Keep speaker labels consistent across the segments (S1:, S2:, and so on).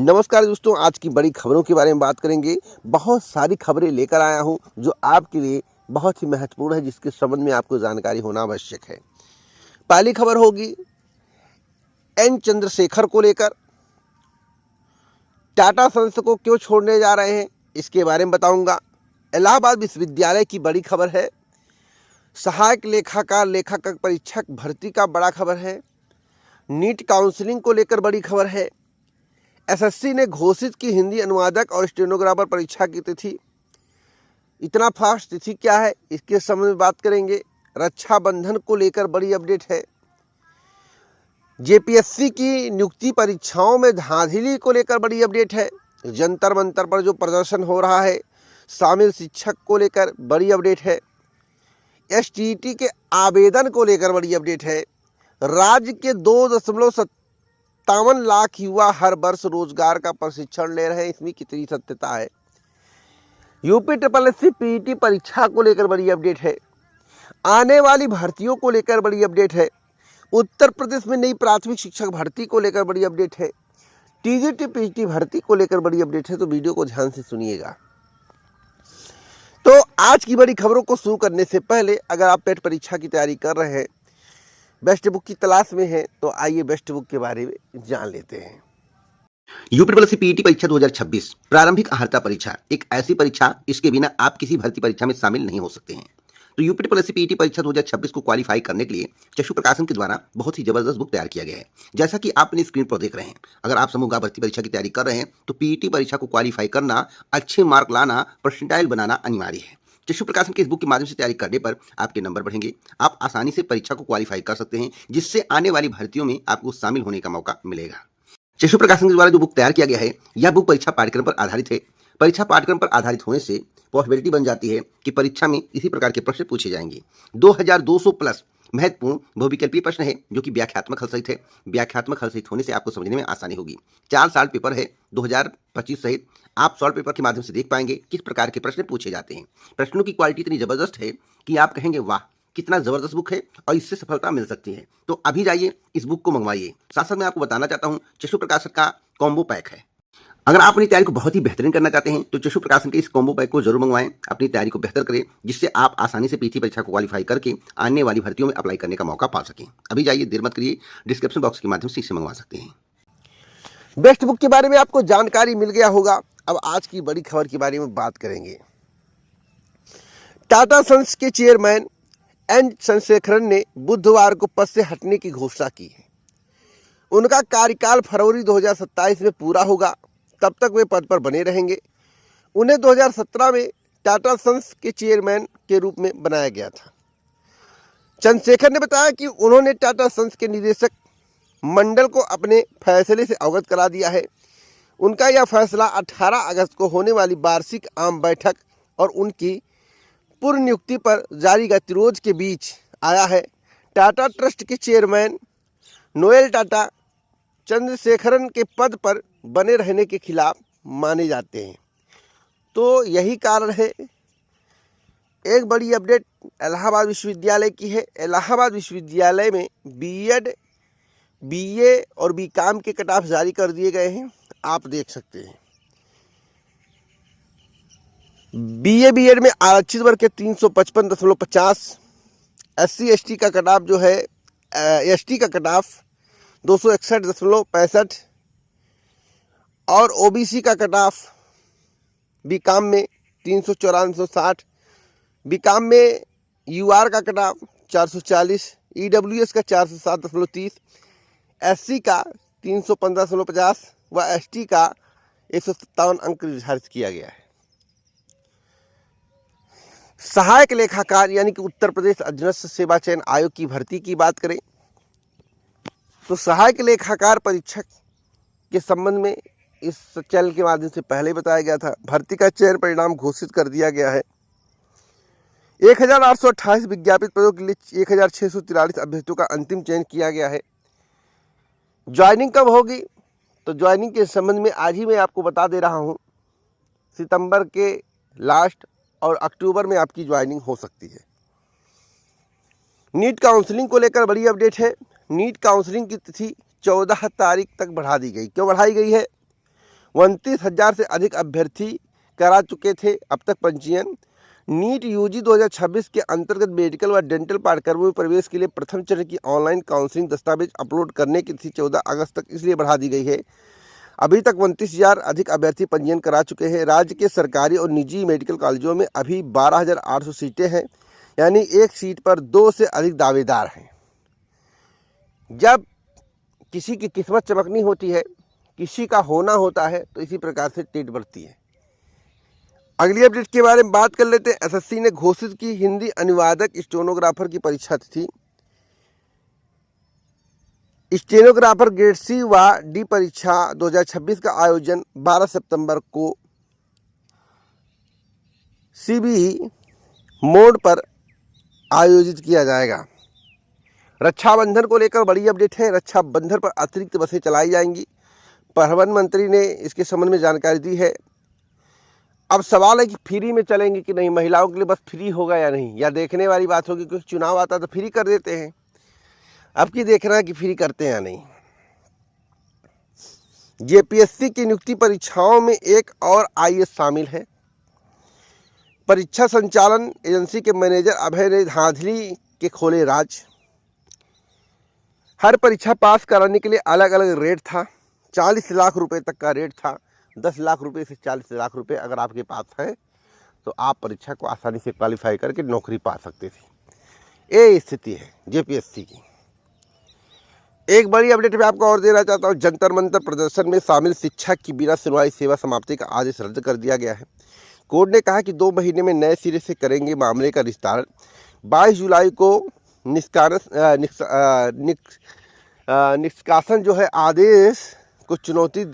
S1: नमस्कार दोस्तों, आज की बड़ी खबरों के बारे में बात करेंगे। बहुत सारी खबरें लेकर आया हूं जो आपके लिए बहुत ही महत्वपूर्ण है, जिसके संबंध में आपको जानकारी होना आवश्यक है। पहली खबर होगी एन चंद्रशेखर को लेकर। टाटा सन्स को क्यों छोड़ने जा रहे हैं, इसके बारे में बताऊंगा। इलाहाबाद विश्वविद्यालय की बड़ी खबर है। सहायक लेखाकार लेखाकार परीक्षक भर्ती का बड़ा खबर है। नीट काउंसलिंग को लेकर बड़ी खबर है। एसएससी ने घोषित की हिंदी अनुवादक और स्टेनोग्राफर परीक्षा की तिथि। इतना फास्ट तिथि क्या है, इसके संबंध में बात करेंगे। रक्षाबंधन को लेकर बड़ी अपडेट है। जेपीएससी की नियुक्ति परीक्षाओं में धांधली को लेकर बड़ी अपडेट है। जंतर मंतर पर जो प्रदर्शन हो रहा है शामिल शिक्षक को लेकर बड़ी अपडेट है। एसटीईटी के आवेदन को लेकर बड़ी अपडेट है। राज्य के 2.57 लाख युवा हर वर्ष रोजगार का प्रशिक्षण ले रहे हैं, इसमें कितनी सत्यता है। यूपी SSSC पीईटी परीक्षा को लेकर बड़ी अपडेट है। आने वाली भर्तियों को लेकर बड़ी अपडेट है। उत्तर प्रदेश में नई प्राथमिक शिक्षक भर्ती को लेकर बड़ी अपडेट है। टीजीटी पीजीटी भर्ती को लेकर बड़ी अपडेट है, तो वीडियो को ध्यान से सुनिएगा। तो आज की बड़ी खबरों को शुरू करने से पहले, अगर आप टेट परीक्षा की तैयारी कर रहे हैं, बेस्ट बुक की तलाश में है, तो आइए बेस्ट बुक के बारे में जान लेते हैं।
S2: यूपी SSSC पीईटी परीक्षा 2026 प्रारंभिक अर्हता परीक्षा एक ऐसी परीक्षा इसके बिना आप किसी भर्ती परीक्षा में शामिल नहीं हो सकते हैं। तो यूपी SSSC पीईटी परीक्षा 2026 को क्वालिफाई करने के लिए चक्षु प्रकाशन के द्वारा बहुत ही जबरदस्त बुक तैयार किया गया है। जैसा कि आप अपनी स्क्रीन पर देख रहे हैं, अगर आप समूह भर्ती परीक्षा की तैयारी कर रहे हैं तो पीईटी परीक्षा को क्वालिफाई करना, अच्छे मार्क लाना, परसेंटाइल बनाना अनिवार्य है। चक्षु प्रकाशन के इस बुक के माध्यम से तैयारी करने पर आपके नंबर बढ़ेंगे, आप आसानी से परीक्षा को क्वालिफाई कर सकते हैं, जिससे आने वाली भर्तियों में आपको शामिल होने का मौका मिलेगा। चक्षु प्रकाशन के द्वारा जो बुक तैयार किया गया है, यह बुक परीक्षा पाठ्यक्रम पर आधारित है। परीक्षा पाठ्यक्रम पर आधारित होने से पॉसिबिलिटी बन जाती है कि परीक्षा में इसी प्रकार के प्रश्न पूछे जाएंगे। 2200 प्लस महत्वपूर्ण बहुविकल्पीय प्रश्न है, जो कि व्याख्यात्मक हल सहित है। व्याख्यात्मक हल सहित होने से आपको समझने में आसानी होगी। 4 साल पेपर है 2025 सहित। आप सॉल्व पेपर के माध्यम से देख पाएंगे किस प्रकार के प्रश्न पूछे जाते हैं। प्रश्नों की क्वालिटी इतनी जबरदस्त है कि आप कहेंगे वाह, कितना जबरदस्त बुक है और इससे सफलता मिल सकती है। तो अभी जाइए इस बुक को मंगवाइए। साथ साथ मैं आपको बताना चाहता हूँ, चक्षु प्रकाशन का कॉम्बो पैक है। अगर आप अपनी तैयारी को बहुत ही बेहतरीन करना चाहते हैं तो चक्षु प्रकाशन के इस कॉम्बो पैक को जरूर मंगवाएं। अपनी तैयारी को बेहतर करें, जिससे आप आसानी से पीटी परीक्षा को क्वालिफाई करके आने वाली भर्तियों में अप्लाई करने का मौका पा सकें। अभी जाइए, देर मत करिए, डिस्क्रिप्शन बॉक्स के माध्यम से इसे मंगवा सकते हैं।
S1: बेस्ट बुक के बारे में आपको जानकारी मिल गया होगा। अब आज की बड़ी खबर के बारे में बात करेंगे। टाटा सन्स के चेयरमैन एन चंद्रशेखरन ने बुधवार को पद से हटने की घोषणा की है। उनका कार्यकाल फरवरी 2027 में पूरा होगा, तब तक वे पद पर बने रहेंगे। उन्हें 2017 में टाटा सन्स के चेयरमैन के रूप में बनाया गया था। चंद्रशेखर ने बताया कि उन्होंने टाटा सन्स के निदेशक मंडल को अपने फैसले से अवगत करा दिया है। उनका यह फैसला 18 अगस्त को होने वाली वार्षिक आम बैठक और उनकी पूर्व नियुक्ति पर जारी गतिरोध के बीच आया है। टाटा ट्रस्ट के चेयरमैन नोएल टाटा चंद्रशेखरन के पद पर बने रहने के खिलाफ माने जाते हैं, तो यही कारण है। एक बड़ी अपडेट इलाहाबाद विश्वविद्यालय की है। इलाहाबाद विश्वविद्यालय में बीएड, बीए और बीकॉम के कट ऑफ जारी कर दिए गए हैं, आप देख सकते हैं। बीए बीएड में आरक्षित वर्ग के 355.50, SC ST का कट ऑफ जो है, ST का कट ऑफ 261.65 और OBC का कट ऑफ बीकॉम में 354.60, बीकॉम में UR का कट ऑफ 440, EWS का 407.30, SC का 315.50 व ST का 157 अंक निर्धारित किया गया है। सहायक लेखाकार यानी कि उत्तर प्रदेश अधीनस्थ सेवा चयन आयोग की भर्ती की बात करें तो सहायक लेखाकार परीक्षक के संबंध में इस चैनल के माध्यम से पहले बताया गया था। भर्ती का चयन परिणाम घोषित कर दिया गया है। 1828 विज्ञापित पदों के लिए 1643 अभ्यर्थियों का अंतिम चयन किया गया है। ज्वाइनिंग कब होगी, तो ज्वाइनिंग के संबंध में आज ही मैं आपको बता दे रहा हूँ। सितंबर के लास्ट और अक्टूबर में आपकी ज्वाइनिंग हो सकती है। नीट काउंसलिंग को लेकर बड़ी अपडेट है। नीट काउंसलिंग की तिथि 14 तारीख तक बढ़ा दी गई। क्यों बढ़ाई गई है, 29,000 से अधिक अभ्यर्थी करा चुके थे अब तक पंजीयन। नीट यूजी 2026 के अंतर्गत मेडिकल व डेंटल पाठ्यक्रमों में प्रवेश के लिए प्रथम चरण की ऑनलाइन काउंसलिंग दस्तावेज अपलोड करने की तिथि 14 अगस्त तक इसलिए बढ़ा दी गई है। अभी तक 29,000 अधिक अभ्यर्थी पंजीयन करा चुके हैं। राज्य के सरकारी और निजी मेडिकल कॉलेजों में अभी 12,800 सीटें हैं, यानी एक सीट पर 2 से अधिक दावेदार हैं। जब किसी की किस्मत चमकनी होती है, किसी का होना होता है, तो इसी प्रकार से टेट बढ़ती है। अगली अपडेट के बारे में बात कर लेते हैं। एसएससी ने घोषित की हिंदी अनुवादक स्टेनोग्राफर की परीक्षा तिथि। स्टेनोग्राफर ग्रेड सी व डी परीक्षा 2026 का आयोजन 12 सितंबर को सीबीई मोड पर आयोजित किया जाएगा। रक्षाबंधन को लेकर बड़ी अपडेट है। रक्षाबंधन पर अतिरिक्त बसें चलाई जाएंगी। परिवहन मंत्री ने इसके संबंध में जानकारी दी है। अब सवाल है कि फ्री में चलेंगे कि नहीं, महिलाओं के लिए बस फ्री होगा या नहीं, या देखने वाली बात होगी, क्योंकि चुनाव आता तो फ्री कर देते हैं। अब की देखना है कि फ्री करते हैं या नहीं। जेपीएससी की नियुक्ति परीक्षाओं में एक और आईएएस शामिल है। परीक्षा संचालन एजेंसी के मैनेजर अभय ने धांधली के खोले राज। हर परीक्षा पास कराने के लिए अलग अलग रेट था। 40 लाख रुपए तक का रेट था। 10 लाख रुपए से 40 लाख रुपए अगर आपके पास है तो आप परीक्षा को आसानी से क्वालिफाई करके नौकरी पा सकते थे। ये स्थिति है जेपीएससी की। एक बड़ी अपडेट मैं आपको और देना चाहता हूँ। जंतर मंतर प्रदर्शन में शामिल शिक्षक की बिना सुनवाई सेवा समाप्ति का आदेश रद्द कर दिया गया है। कोर्ट ने कहा कि 2 महीने में नए सिरे से करेंगे मामले का निस्तारण। 22 जुलाई को निष्कासन जो है आदेश को चुनौती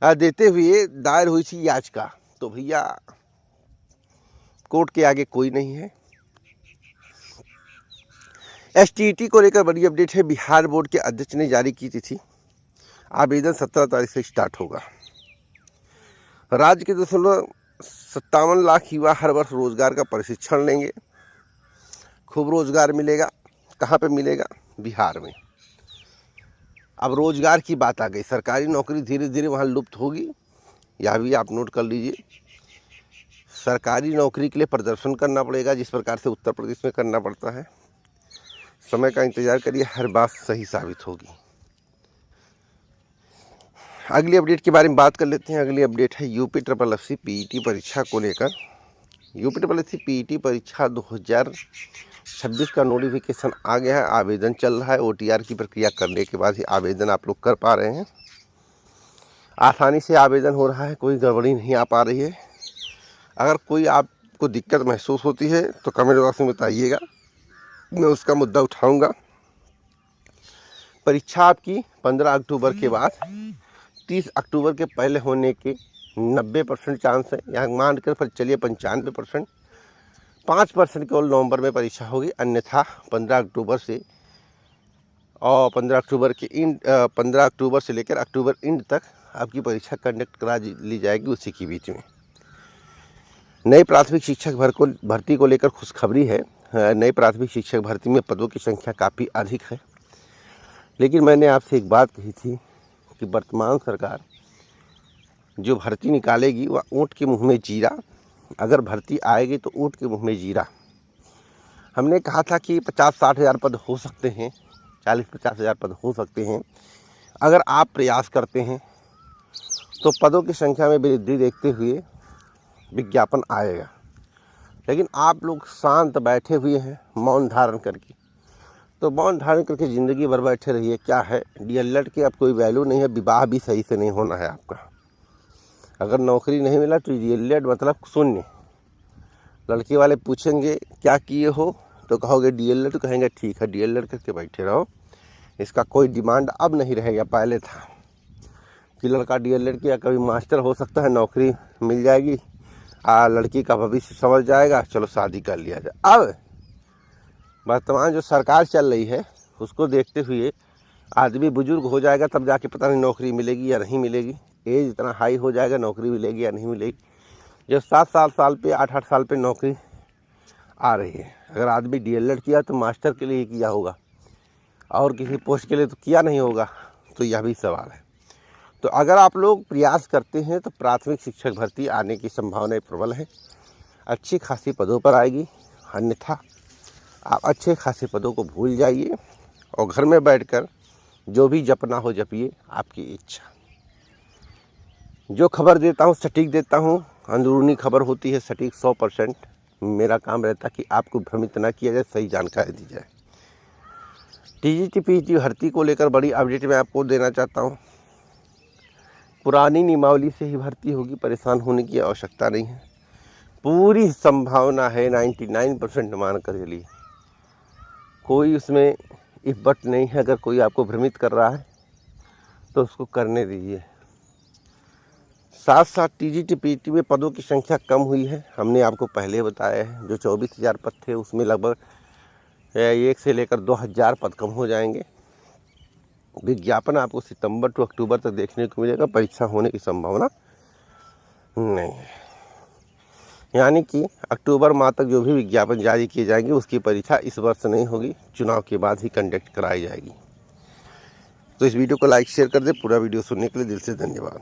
S1: देते हुए दायर हुई थी याचिका। तो भैया कोर्ट के आगे कोई नहीं है। एसटीईटी को लेकर बड़ी अपडेट है। बिहार बोर्ड के अध्यक्ष ने जारी की तिथि। आवेदन 17 तारीख से स्टार्ट होगा। राज्य के 257 लाख युवा हर वर्ष रोजगार का प्रशिक्षण लेंगे। खूब रोजगार मिलेगा। कहाँ पे मिलेगा? बिहार में। अब रोजगार की बात आ गई। सरकारी नौकरी धीरे धीरे वहाँ लुप्त होगी, यह भी आप नोट कर लीजिए। सरकारी नौकरी के लिए प्रदर्शन करना पड़ेगा, जिस प्रकार से उत्तर प्रदेश में करना पड़ता है। समय का इंतजार करिए, हर बात सही साबित होगी। अगली अपडेट के बारे में बात कर लेते हैं। अगली अपडेट है यूपीएससी पीईटी परीक्षा को लेकर। यूपीएससी पीईटी परीक्षा 2026 का नोटिफिकेशन आ गया है। आवेदन चल रहा है। ओटीआर की प्रक्रिया करने के बाद ही आवेदन आप लोग कर पा रहे हैं। आसानी से आवेदन हो रहा है, कोई गड़बड़ी नहीं आ पा रही है। अगर कोई आपको दिक्कत महसूस होती है तो कमेंट बॉक्स में बताइएगा, मैं उसका मुद्दा उठाऊंगा। परीक्षा आपकी 15 अक्टूबर के बाद 30 अक्टूबर के पहले होने के 90% चांस है। यहाँ मान कर फिर चलिए 95%। 5% केवल नवंबर में परीक्षा होगी, अन्यथा 15 अक्टूबर से और 15 अक्टूबर से लेकर अक्टूबर एंड तक आपकी परीक्षा कंडक्ट करा ली जाएगी। उसी के बीच में नई प्राथमिक शिक्षक भर्ती को लेकर खुशखबरी है। नई प्राथमिक शिक्षक भर्ती में पदों की संख्या काफ़ी अधिक है, लेकिन मैंने आपसे एक बात कही थी कि वर्तमान सरकार जो भर्ती निकालेगी वह ऊँट के मुंह में जीरा। अगर भर्ती आएगी तो ऊँट के मुंह में जीरा। हमने कहा था कि 50-60 हज़ार पद हो सकते हैं, 40-50 हज़ार पद हो सकते हैं। अगर आप प्रयास करते हैं तो पदों की संख्या में वृद्धि देखते हुए विज्ञापन आएगा। लेकिन आप लोग शांत बैठे हुए हैं मौन धारण करके, तो मौन धारण करके ज़िंदगी भर बैठे रहिए। क्या है, डीएलएड की अब कोई वैल्यू नहीं है। विवाह भी सही से नहीं होना है आपका। अगर नौकरी नहीं मिला तो डीएलएड मतलब शून्य। लड़के वाले पूछेंगे क्या किए हो, तो कहोगे डीएलएड, तो कहेंगे ठीक है डीएलएड करके बैठे रहो। इसका कोई डिमांड अब नहीं रहेगा। पहले था कि लड़का डीएलएड किया, कभी मास्टर हो सकता है, नौकरी मिल जाएगी, लड़की का भविष्य समझ जाएगा, चलो शादी कर लिया जाए। अब वर्तमान जो सरकार चल रही है उसको देखते हुए आदमी बुजुर्ग हो जाएगा तब जाके पता नहीं नौकरी मिलेगी या नहीं मिलेगी। एज इतना हाई हो जाएगा नौकरी मिलेगी या नहीं मिलेगी। जब 7 साल पे 8 साल पे नौकरी आ रही है। अगर आदमी डीएलएड किया तो मास्टर के लिए किया होगा और किसी पोस्ट के लिए तो किया नहीं होगा। तो यह भी सवाल है। तो अगर आप लोग प्रयास करते हैं तो प्राथमिक शिक्षक भर्ती आने की संभावनाएं प्रबल है, अच्छी खासी पदों पर आएगी। अन्यथा आप अच्छे खासे पदों को भूल जाइए और घर में बैठकर जो भी जपना हो जपिए, आपकी इच्छा। जो खबर देता हूँ सटीक देता हूँ, अंदरूनी खबर होती है सटीक 100%। मेरा काम रहता है कि आपको भ्रमित ना किया जाए, सही जानकारी दी जाए। टीजीटी पीजीटी भर्ती को लेकर बड़ी अपडेट मैं आपको देना चाहता हूँ। पुरानी नियमावली से ही भर्ती होगी, परेशान होने की आवश्यकता नहीं है। पूरी संभावना है 99% मान कर चलिए, कोई उसमें इफ बट नहीं है। अगर कोई आपको भ्रमित कर रहा है तो उसको करने दीजिए। साथ साथ टीजीटी पीजीटी में पदों की संख्या कम हुई है, हमने आपको पहले बताया है। जो 24,000 पद थे उसमें लगभग 1 से लेकर 2,000 पद कम हो जाएंगे। विज्ञापन आपको सितंबर टू अक्टूबर तक देखने को मिलेगा, परीक्षा होने की संभावना नहीं है। यानी कि अक्टूबर माह तक जो भी विज्ञापन जारी किए जाएंगे उसकी परीक्षा इस वर्ष नहीं होगी, चुनाव के बाद ही कंडक्ट कराई जाएगी। तो इस वीडियो को लाइक शेयर कर दे। पूरा वीडियो सुनने के लिए दिल से धन्यवाद।